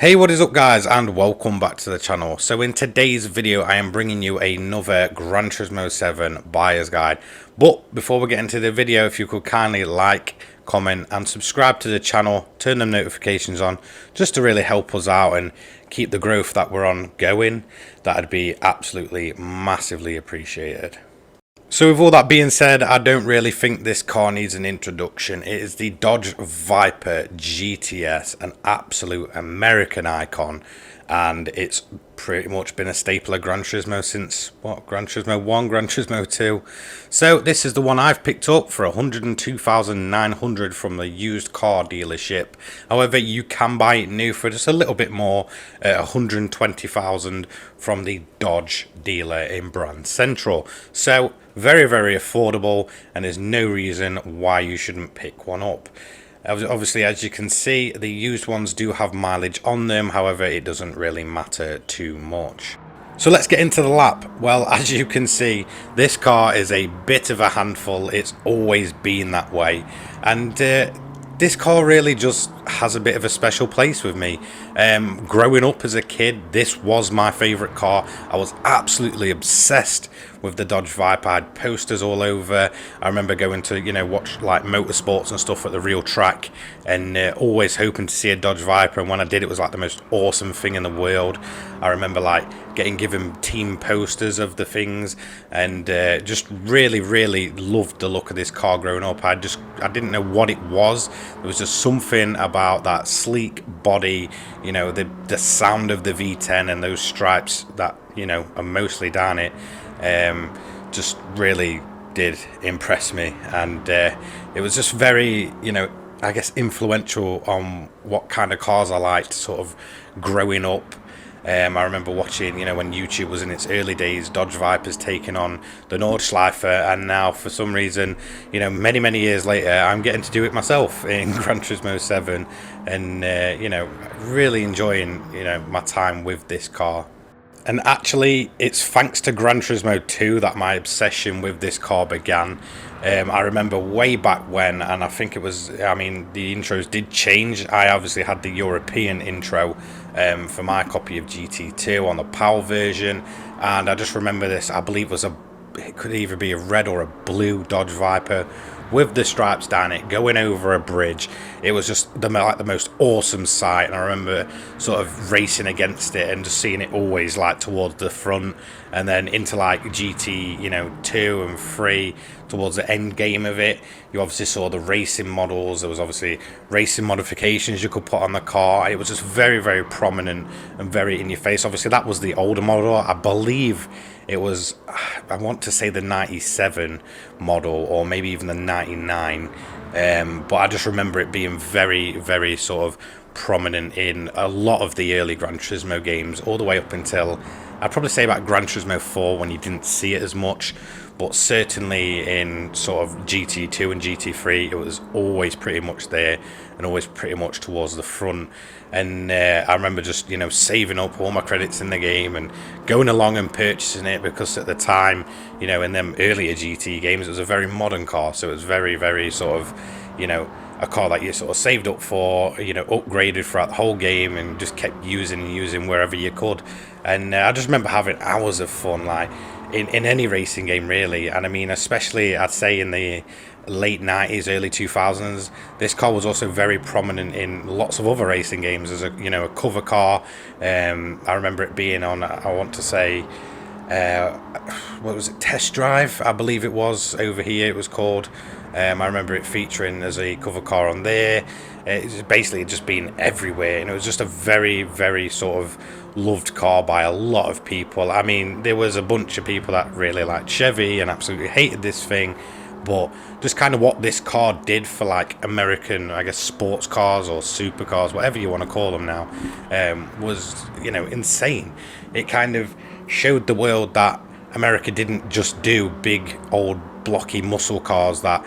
Hey, what is up guys, and welcome back to the channel. So in today's video I am bringing you another Gran Turismo 7 buyer's guide. But before we get into the video, if you could kindly like, comment and subscribe to the channel, turn the notifications on just to really help us out and keep the growth that we're on going, that'd be absolutely massively appreciated. So with all that being said, I don't really think this car needs an introduction. It is the Dodge Viper GTS, an absolute American icon, and it's pretty much been a staple of Gran Turismo since, what, Gran Turismo 1, Gran Turismo 2. So this is the one I've picked up for 102,900 from the used car dealership. However, you can buy it new for just a little bit more, 120,000 from the Dodge dealer in Brand Central. So very, very affordable, and there's no reason why you shouldn't pick one up. Obviously, as you can see, the used ones do have mileage on them. However, it doesn't really matter too much. So let's get into the lap. Well, as you can see, this car is a bit of a handful. It's always been that way, and this car really just has a bit of a special place with me. Growing up as a kid, this was my favourite car. I was absolutely obsessed with the Dodge Viper. I had posters all over. I remember going to, watch like motorsports and stuff at the real track, and always hoping to see a Dodge Viper. And when I did, it was like the most awesome thing in the world. I remember like getting given team posters of the things, and just really loved the look of this car growing up. I didn't know what it was. There was just something about that sleek body, the sound of the V10 and those stripes that are mostly down it. Just really did impress me, and it was just very, I guess, influential on what kind of cars I liked sort of growing up. I remember watching, when YouTube was in its early days, Dodge Vipers taking on the Nordschleife, and now for some reason, many years later, I'm getting to do it myself in Gran Turismo 7, and really enjoying, my time with this car. And actually, it's thanks to Gran Turismo 2 that my obsession with this car began. I remember way back when, and I think it was, the intros did change. I obviously had the European intro for my copy of GT2 on the PAL version, and I just remember this, I believe it could either be a red or a blue Dodge Viper with the stripes down it, going over a bridge. It was just the most awesome sight, and I remember sort of racing against it and just seeing it always like towards the front, and then into like GT 2 and 3 towards the end game of it. You obviously saw the racing models. There was obviously racing modifications you could put on the car. It was just very prominent and very in your face. Obviously that was the older model. I believe it was, I want to say the 97 model, or maybe even the 99, but I just remember it being very sort of prominent in a lot of the early Gran Turismo games, all the way up until, I'd probably say about Gran Turismo 4, when you didn't see it as much. But certainly in sort of GT2 and GT3, it was always pretty much there, and always pretty much towards the front. And I remember just, saving up all my credits in the game and going along and purchasing it, because at the time, in them earlier GT games, it was a very modern car. So it was very sort of, a car that you sort of saved up for, upgraded throughout the whole game, and just kept using wherever you could. And I just remember having hours of fun, like, in any racing game really. And I mean, especially I'd say in the late 90s, early 2000s, this car was also very prominent in lots of other racing games as a cover car. I remember it being on, I want to say, what was it, Test Drive, I believe it was, over here it was called. I remember it featuring as a cover car on there. It's basically just been everywhere, and it was just a very sort of loved car by a lot of people. I mean, there was a bunch of people that really liked Chevy and absolutely hated this thing, but just kind of what this car did for like American, I guess, sports cars or supercars, whatever you want to call them now, was, insane. It kind of showed the world that America didn't just do big old blocky muscle cars that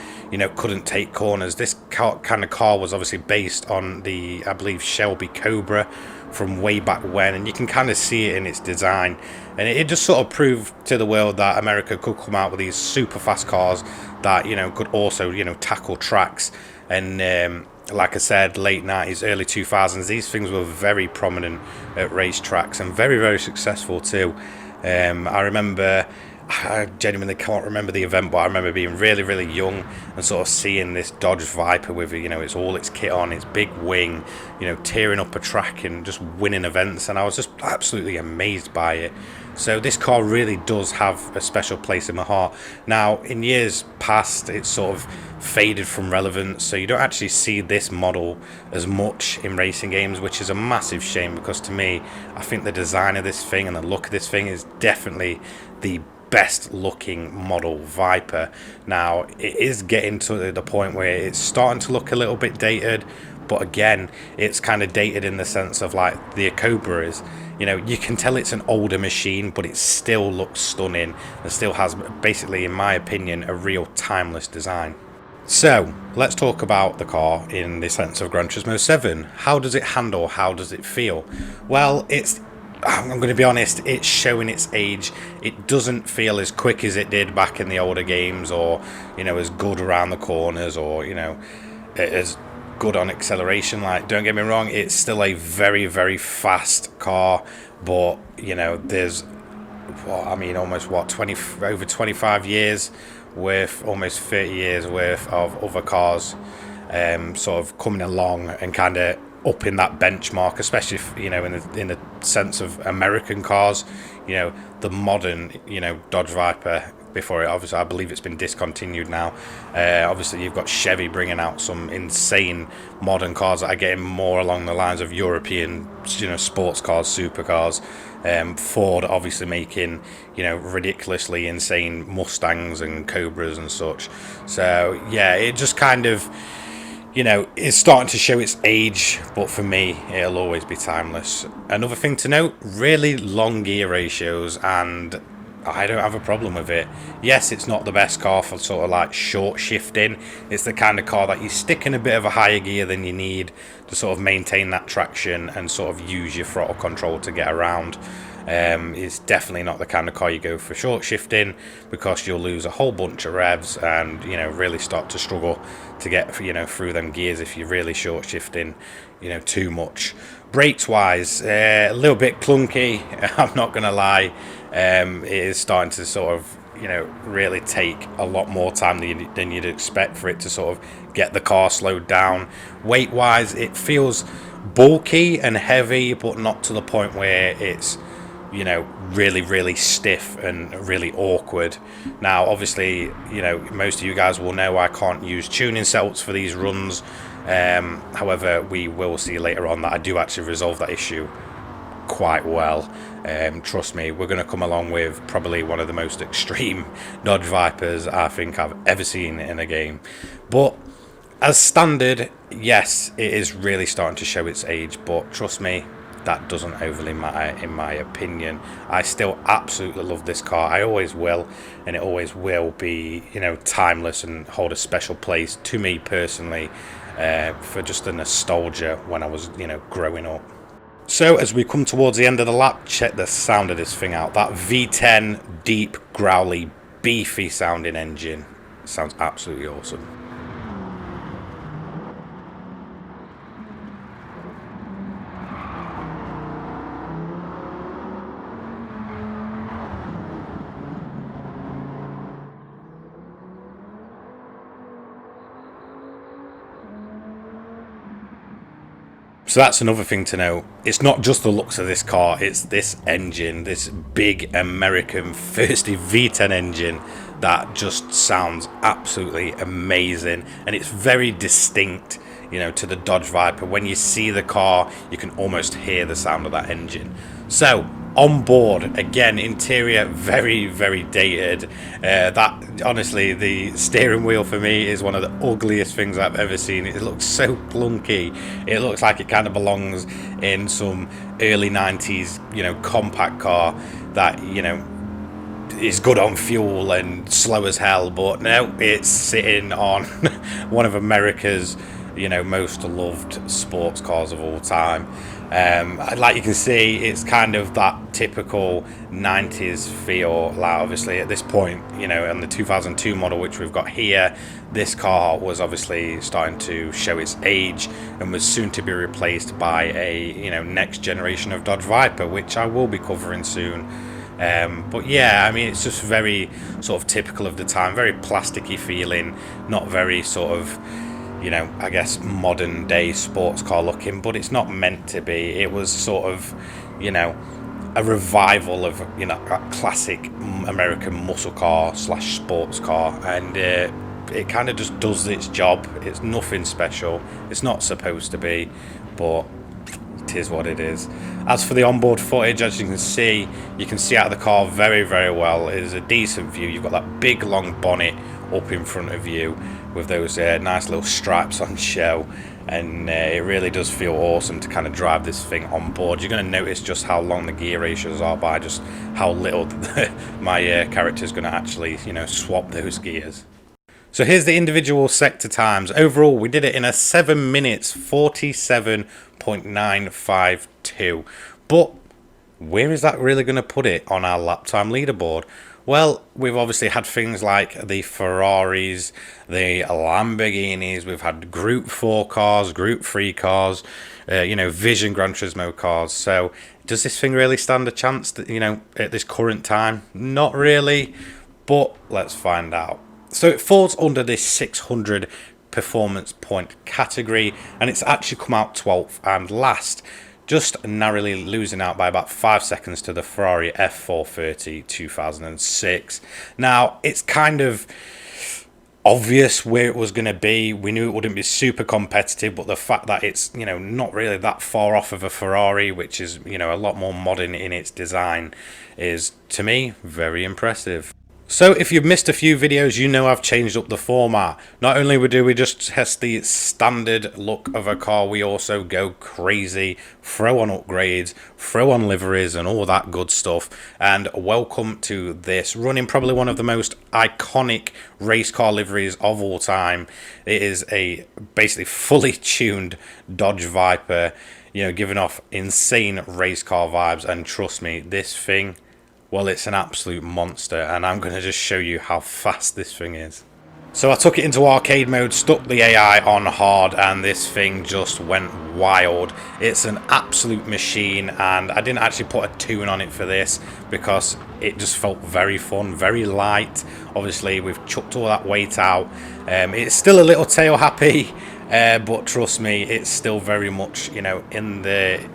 couldn't take corners. This kind of car was obviously based on the, I believe, Shelby Cobra from way back when, and you can kind of see it in its design, and it just sort of proved to the world that America could come out with these super fast cars that could also tackle tracks. And like I said, late 90s, early 2000s, these things were very prominent at racetracks and very, very successful too. I remember, I genuinely can't remember the event, but I remember being really, really young and sort of seeing this Dodge Viper with, it's all its kit on, its big wing, tearing up a track and just winning events, and I was just absolutely amazed by it. So this car really does have a special place in my heart. Now, in years past, it's sort of faded from relevance, so you don't actually see this model as much in racing games, which is a massive shame, because to me, I think the design of this thing and the look of this thing is definitely the best looking model Viper. Now, it is getting to the point where it's starting to look a little bit dated, but again, it's kind of dated in the sense of like the Cobra is. You can tell it's an older machine, but it still looks stunning and still has, basically, in my opinion, a real timeless design. So, let's talk about the car in the sense of Gran Turismo 7. How does it handle? How does it feel? Well, I'm going to be honest, it's showing its age. It doesn't feel as quick as it did back in the older games, or, as good around the corners, or, as good on acceleration. Like, don't get me wrong, it's still a very, very fast car, but there's almost over 25 years worth, almost 30 years worth of other cars sort of coming along and kind of upping that benchmark, especially if, in the sense of American cars. The modern Dodge Viper, before it, obviously, I believe it's been discontinued now. Obviously, you've got Chevy bringing out some insane modern cars that are getting more along the lines of European, sports cars, supercars. Ford obviously making, ridiculously insane Mustangs and Cobras and such. So yeah, it just kind of, it's starting to show its age, but for me, it'll always be timeless. Another thing to note, really long gear ratios, and I don't have a problem with it. Yes, it's not the best car for sort of like short shifting. It's the kind of car that you stick in a bit of a higher gear than you need to sort of maintain that traction and sort of use your throttle control to get around. It's definitely not the kind of car you go for short shifting, because you'll lose a whole bunch of revs and really start to struggle to get through them gears if you're really short shifting too much. Brakes wise, a little bit clunky, I'm not gonna lie. It is starting to sort of really take a lot more time than you'd expect for it to sort of get the car slowed down. Weight wise, it feels bulky and heavy, but not to the point where it's really, really stiff and really awkward. Now, obviously, most of you guys will know I can't use tuning setups for these runs. However, we will see later on that I do actually resolve that issue quite well. Trust me, we're going to come along with probably one of the most extreme Dodge Vipers I think I've ever seen in a game. But as standard, yes, it is really starting to show its age, but trust me, that doesn't overly matter in my opinion. I still absolutely love this car. I always will, and it always will be, timeless and hold a special place to me personally, for just the nostalgia when I was, growing up. So as we come towards the end of the lap, check the sound of this thing out. That V10 deep, growly, beefy sounding engine sounds absolutely awesome. So that's another thing to know. It's not just the looks of this car, it's this engine, this big American thirsty V10 engine that just sounds absolutely amazing, and it's very distinct, to the Dodge Viper. When you see the car, you can almost hear the sound of that engine. So on board, again, interior very, very dated. That honestly, the steering wheel for me is one of the ugliest things I've ever seen. It looks so clunky. It looks like it kind of belongs in some early 90s compact car that is good on fuel and slow as hell, but no, it's sitting on one of America's you know, most loved sports cars of all time. Like you can see, it's kind of that typical 90s feel. Like obviously at this point, you know, in the 2002 model which we've got here, this car was obviously starting to show its age and was soon to be replaced by a, you know, next generation of Dodge Viper, which I will be covering soon. But yeah, I mean, it's just very sort of typical of the time, very plasticky feeling, not very sort of, you know, I guess modern day sports car looking, but it's not meant to be. It was sort of, you know, a revival of, you know, a classic American muscle car slash sports car, and it kind of just does its job. It's nothing special. It's not supposed to be, but it is what it is. As for the onboard footage, as you can see out of the car very, very well. It is a decent view. You've got that big long bonnet up in front of you with those nice little stripes on show, and it really does feel awesome to kind of drive this thing on board. You're going to notice just how long the gear ratios are by just how little my character is going to actually, you know, swap those gears. So here's the individual sector times. Overall, we did it in a 7 minutes 47.952. But where is that really going to put it on our lap time leaderboard? Well, we've obviously had things like the Ferraris, the Lamborghinis, we've had Group 4 cars, Group 3 cars, you know, Vision Gran Turismo cars. So does this thing really stand a chance, that, you know, at this current time? Not really, but let's find out. So it falls under this 600 performance point category, and it's actually come out 12th and last, just narrowly losing out by about 5 seconds to the Ferrari F430 2006. Now, it's kind of obvious where it was going to be. We knew it wouldn't be super competitive, but the fact that it's, you know, not really that far off of a Ferrari, which is, you know, a lot more modern in its design, is, to me, very impressive. So if you've missed a few videos, you know I've changed up the format. Not only do we just test the standard look of a car, we also go crazy, throw on upgrades, throw on liveries and all that good stuff. And welcome to this, running probably one of the most iconic race car liveries of all time. It is a basically fully tuned Dodge Viper, you know, giving off insane race car vibes. And trust me, this thing, well, it's an absolute monster, and I'm going to just show you how fast this thing is. So I took it into arcade mode, stuck the AI on hard, and this thing just went wild. It's an absolute machine, and I didn't actually put a tune on it for this because it just felt very fun, very light. Obviously, we've chucked all that weight out. It's still a little tail happy, but trust me, it's still very much, you know, in the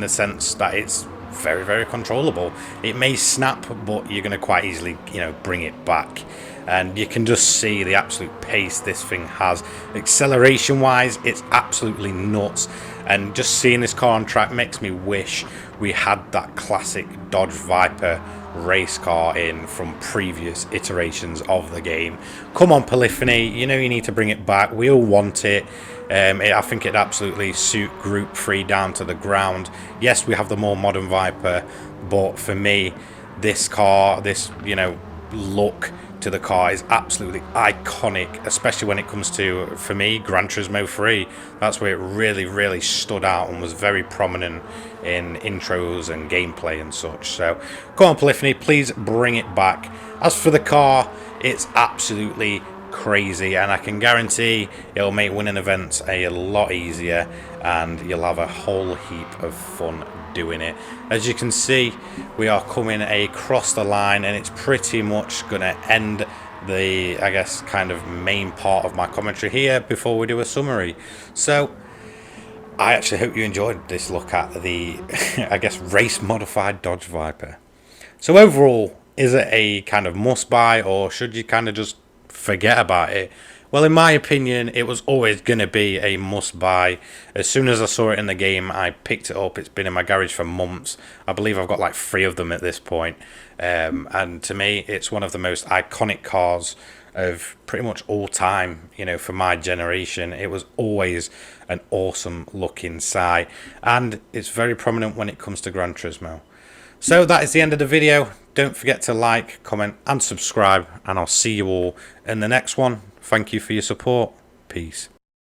sense that it's very, very controllable. It may snap, but you're going to quite easily, you know, bring it back. And you can just see the absolute pace this thing has. Acceleration wise, it's absolutely nuts. And just seeing this car on track makes me wish we had that classic Dodge Viper race car in from previous iterations of the game. Come on, Polyphony, you know you need to bring it back. We all want it. I think it'd absolutely suit Group 3 down to the ground. Yes, we have the more modern Viper, but for me, this car, this, you know, look to the car is absolutely iconic, especially when it comes to, for me, Gran Turismo 3. That's where it really, really stood out and was very prominent in intros and gameplay and such. So, come on, Polyphony, please bring it back. As for the car, it's absolutely crazy, and I can guarantee it'll make winning events a lot easier, and you'll have a whole heap of fun doing it. As you can see, we are coming across the line, and it's pretty much going to end the, I guess, kind of main part of my commentary here before we do a summary. So I actually hope you enjoyed this look at the I guess race modified Dodge Viper. So overall, is it a kind of must buy, or should you kind of just forget about it? Well, in my opinion, it was always going to be a must buy. As soon as I saw it in the game, I picked it up. It's been in my garage for months. I believe I've got like 3 of them at this point. And to me, it's one of the most iconic cars of pretty much all time, you know, for my generation. It was always an awesome looking sight, and it's very prominent when it comes to Gran Turismo. So that is the end of the video. Don't forget to like, comment and subscribe, and I'll see you all in the next one. Thank you for your support. Peace.